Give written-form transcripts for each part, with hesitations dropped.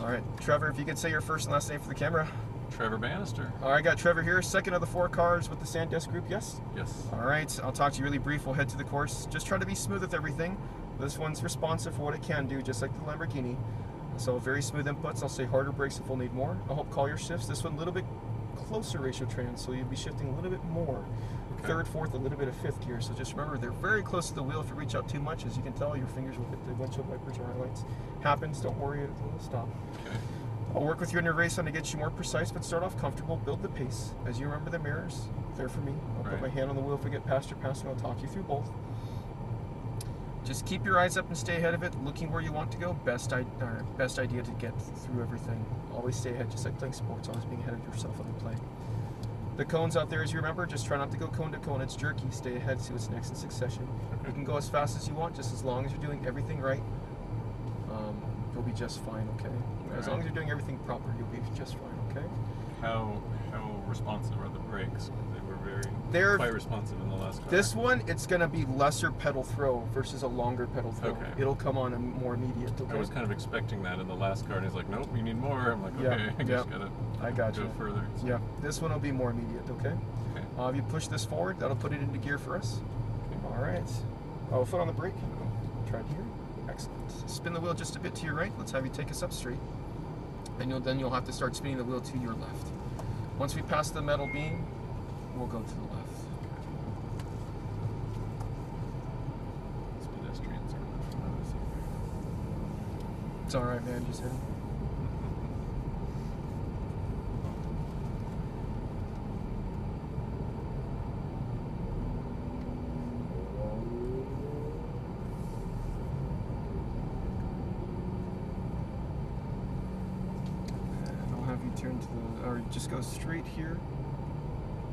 All right, Trevor, if you could say your first and last name for the camera. Trevor Bannister. All right, got Trevor here, second of the 4 cars with the Sandesk group, yes? Yes. All right, I'll talk to you really brief. We'll head to the course. Just try to be smooth with everything. This one's responsive for what it can do, just like the Lamborghini. So very smooth inputs. I'll say harder brakes if we'll need more. I'll hope collier shifts. This one a little bit closer ratio trans, so you'll be shifting a little bit more. Okay. Third, fourth, a little bit of fifth gear. So just remember, they're very close to the wheel. If you reach out too much, as you can tell, your fingers will hit the windshield wipers or highlights. Happens, don't worry, it'll stop. Okay. I'll work with you in your race on to get you more precise, but start off comfortable, build the pace. As you remember the mirrors, they're for me. I'll put my hand on the wheel if we get past your passing. I'll talk you through both. Just keep your eyes up and stay ahead of it, looking where you want to go. Best idea to get through everything. Always stay ahead, just like playing sports, always being ahead of yourself on the play. The cones out there, as you remember, just try not to go cone to cone. It's jerky. Stay ahead, see what's next in succession. Okay. You can go as fast as you want, just as long as you're doing everything right. You'll be just fine, okay? As long as you're doing everything proper, you'll be just fine, okay? How responsive are the brakes? They were quite responsive in the last car. This one, it's going to be lesser pedal throw versus a longer pedal throw. Okay. It'll come on more immediate, okay? I was kind of expecting that in the last car, and he's like, nope, you need more. I'm like, okay, I just gotta go further. So. Yeah, this one will be more immediate, okay? Okay. If you push this forward, that'll put it into gear for us. Okay. All right. Oh, foot on the brake. Try it here. Excellent. Spin the wheel just a bit to your right. Let's have you take us up straight. And then you'll have to start spinning the wheel to your left. Once we pass the metal beam, we'll go to the left. These pedestrians are much fun. It's all right, man. Just hit. Turn to the, or just go straight here.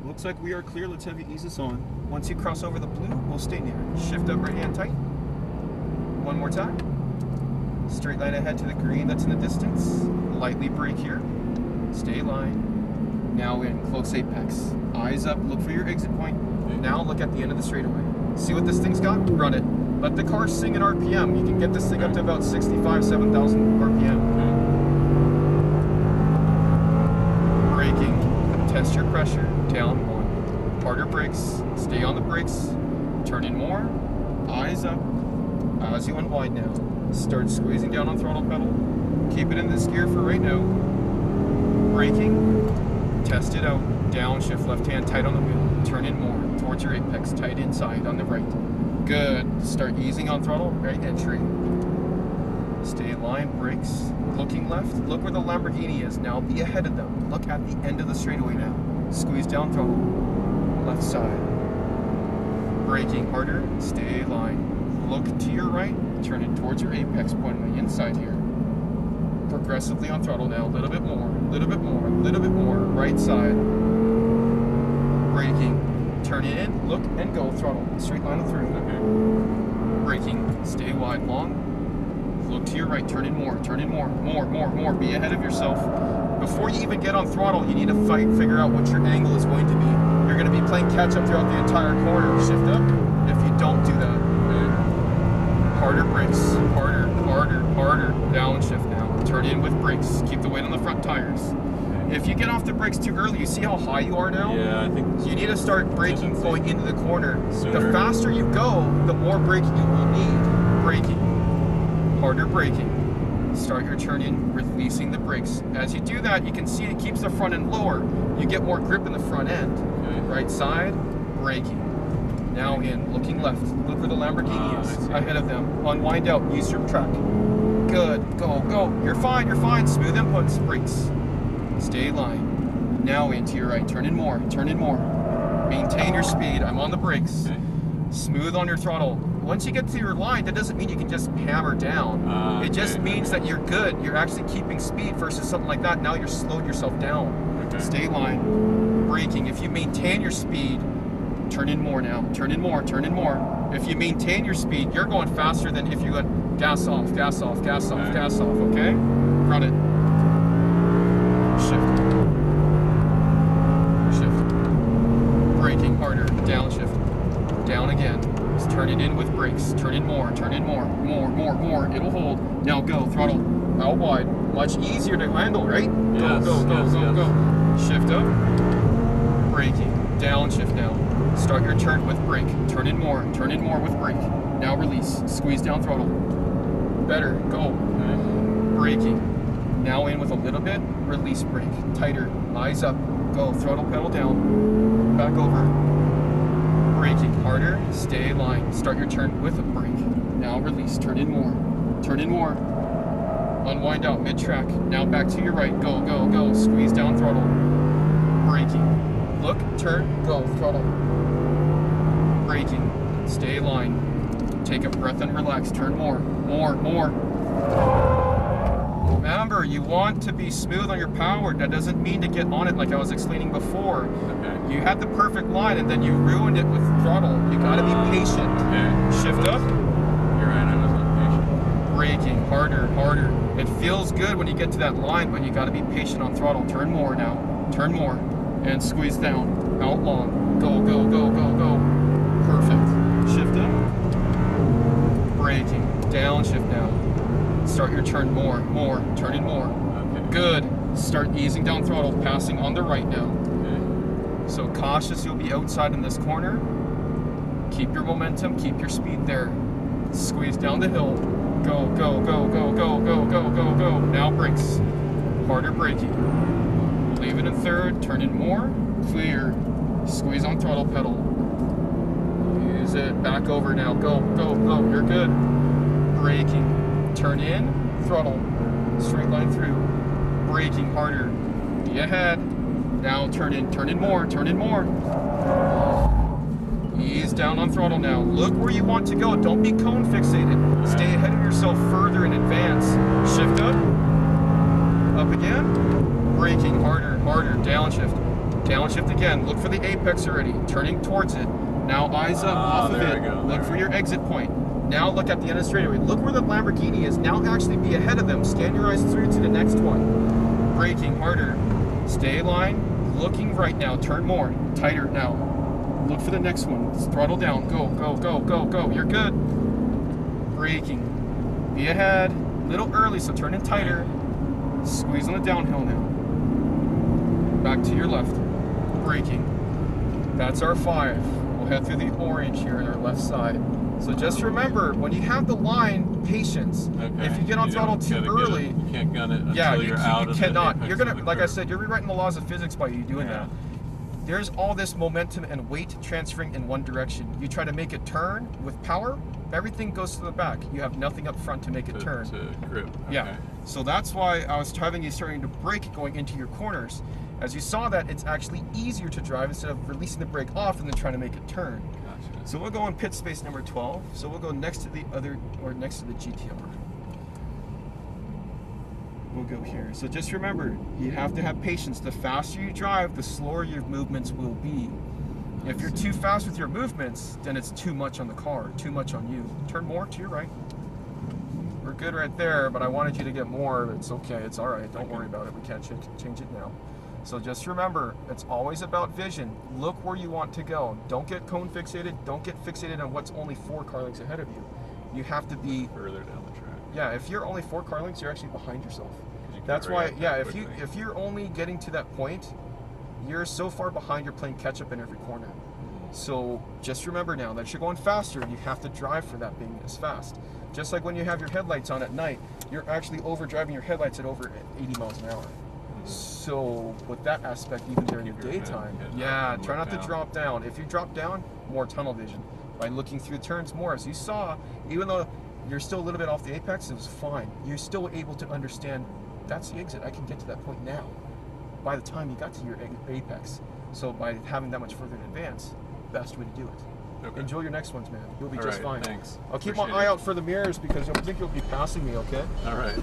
Looks like we are clear. Let's have you ease us on. Once you cross over the blue, we'll stay near. Shift up right hand tight. One more time. Straight line ahead to the green that's in the distance. Lightly brake here. Stay line. Now in close apex. Eyes up, look for your exit point. Now look at the end of the straightaway. See what this thing's got? Run it. Let the car sing in RPM. You can get this thing up to about 65, 7,000 RPM. Test your pressure, down 1. Harder brakes, stay on the brakes, turn in more, eyes up. As you unwind now, start squeezing down on throttle pedal. Keep it in this gear for right now. Braking, test it out, downshift, left hand tight on the wheel, turn in more, towards your apex, tight inside on the right. Good, start easing on throttle, right entry. Stay in line, brakes, looking left, look where the Lamborghini is, now be ahead of them, look at the end of the straightaway now, squeeze down throttle, left side, braking harder, stay line, look to your right, turn it towards your apex point on the inside here, progressively on throttle now, a little bit more, right side, braking, turn it in, look and go, throttle, straight line through, braking, stay wide, long, look to your right, turn in more, more, be ahead of yourself. Before you even get on throttle, you need to figure out what your angle is going to be. You're going to be playing catch up throughout the entire corner. Shift up if you don't do that. Harder brakes, harder, downshift now. Turn in with brakes, keep the weight on the front tires. If you get off the brakes too early, you see how high you are now? Yeah, I think you need to start braking going into the corner. Sooner. The faster you go, the more braking you will need. Braking. Harder braking. Start your turn in, releasing the brakes. As you do that, you can see it keeps the front end lower. You get more grip in the front end. Okay. Right side, braking. Now in, looking left. Look where the Lamborghini is. Ahead of them. Unwind out, use your track. Good, go. You're fine. Smooth inputs, brakes. Stay line. Now in to your right, turn in more. Maintain your speed, I'm on the brakes. Okay. Smooth on your throttle. Once you get to your line, that doesn't mean you can just hammer down. It just means that you're good. You're actually keeping speed versus something like that. Now you're slowed yourself down. Okay. Stay line. Braking. If you maintain your speed, turn in more now. Turn in more. If you maintain your speed, you're going faster than if you go gas off, okay? Run it. Shift. Braking harder. Downshift. Down again. Just turn it in with brakes. Turn in more. It'll hold. Now go. Throttle out wide. Much easier to handle, right? Yes, Go. Shift up, braking, downshift now. Start your turn with brake. Turn in more with brake. Now release, squeeze down throttle. Better, go. Okay. Braking. Now in with a little bit, release brake. Tighter, eyes up, go. Throttle pedal down, back over. Braking, harder, stay line. Start your turn with a brake. Now release, turn in more. Unwind out mid-track. Now back to your right, go. Squeeze down throttle. Braking. Look, turn, go, throttle. Braking, stay line. Take a breath and relax, turn more. Remember, you want to be smooth on your power. That doesn't mean to get on it like I was explaining before. Okay. You had the perfect line and then you ruined it with throttle. You gotta be patient. Okay. Shift up. You're right, I wasn't patient. Braking, harder. It feels good when you get to that line, but you gotta be patient on throttle. Turn more now. Turn more. And squeeze down. Out long. Go. Perfect. Shift up. Braking. Downshift now. Start your turn more. Turn in more. Okay. Good. Start easing down throttle, passing on the right now. Okay. So cautious, you'll be outside in this corner. Keep your momentum, keep your speed there. Squeeze down the hill. Go. Now brakes. Harder braking. Leave it in third, turn in more. Clear. Squeeze on throttle pedal. Use it, back over now. Go. You're good. Braking. Turn in, throttle, straight line through, braking harder, be ahead, now turn in more, ease down on throttle now, look where you want to go, don't be cone fixated, stay ahead of yourself further in advance, shift up again, braking harder, downshift again, look for the apex already, turning towards it, now eyes up off of it, look for your exit point. Now look at the end of the straightaway. Look where the Lamborghini is. Now actually be ahead of them. Scan your eyes through to the next one. Braking harder. Stay line. Looking right now. Turn more. Tighter now. Look for the next one. Throttle down. Go. You're good. Braking. Be ahead. Little early, so turn in tighter. Squeeze on the downhill now. Back to your left. Braking. That's our 5. We'll head through the orange here on our left side. So just remember, when you have the line, patience. Okay. If you get on throttle too early, you can't gun it until you're out you of cannot. the You're gonna, like I said, you're rewriting the laws of physics by you doing that. There's all this momentum and weight transferring in one direction. You try to make it turn with power, everything goes to the back. You have nothing up front to make it turn. To grip. Okay. Yeah. So that's why I was having you starting to brake going into your corners. As you saw that, it's actually easier to drive instead of releasing the brake off and then trying to make it turn. Gotcha. So we'll go in pit space number 12. So we'll go next to the other, or next to the GTR. We'll go here. So just remember, you have to have patience. The faster you drive, the slower your movements will be. If you're too fast with your movements, then it's too much on the car, too much on you. Turn more to your right. We're good right there, but I wanted you to get more. It's okay, it's all right. Don't worry about it. We can't change it now. So just remember, it's always about vision. Look where you want to go. Don't get cone fixated. Don't get fixated on what's only 4 car lengths ahead of you. You have to be further down the track. Yeah, if you're only 4 car lengths, you're actually behind yourself. That's why, yeah, if you're only getting to that point, you're so far behind, you're playing catch up in every corner. So just remember now that you're going faster, you have to drive for that being as fast. Just like when you have your headlights on at night, you're actually overdriving your headlights at over 80 miles an hour. So with that aspect, even during the daytime, try not to drop down. If you drop down, more tunnel vision by looking through turns more. As you saw, even though you're still a little bit off the apex, it was fine. You're still able to understand that's the exit. I can get to that point now. By the time you got to your apex, so by having that much further in advance, best way to do it. Okay. Enjoy your next ones, man. You'll be just fine. Thanks. I'll keep my eye out for the mirrors because you'll think you'll be passing me. Okay. All right.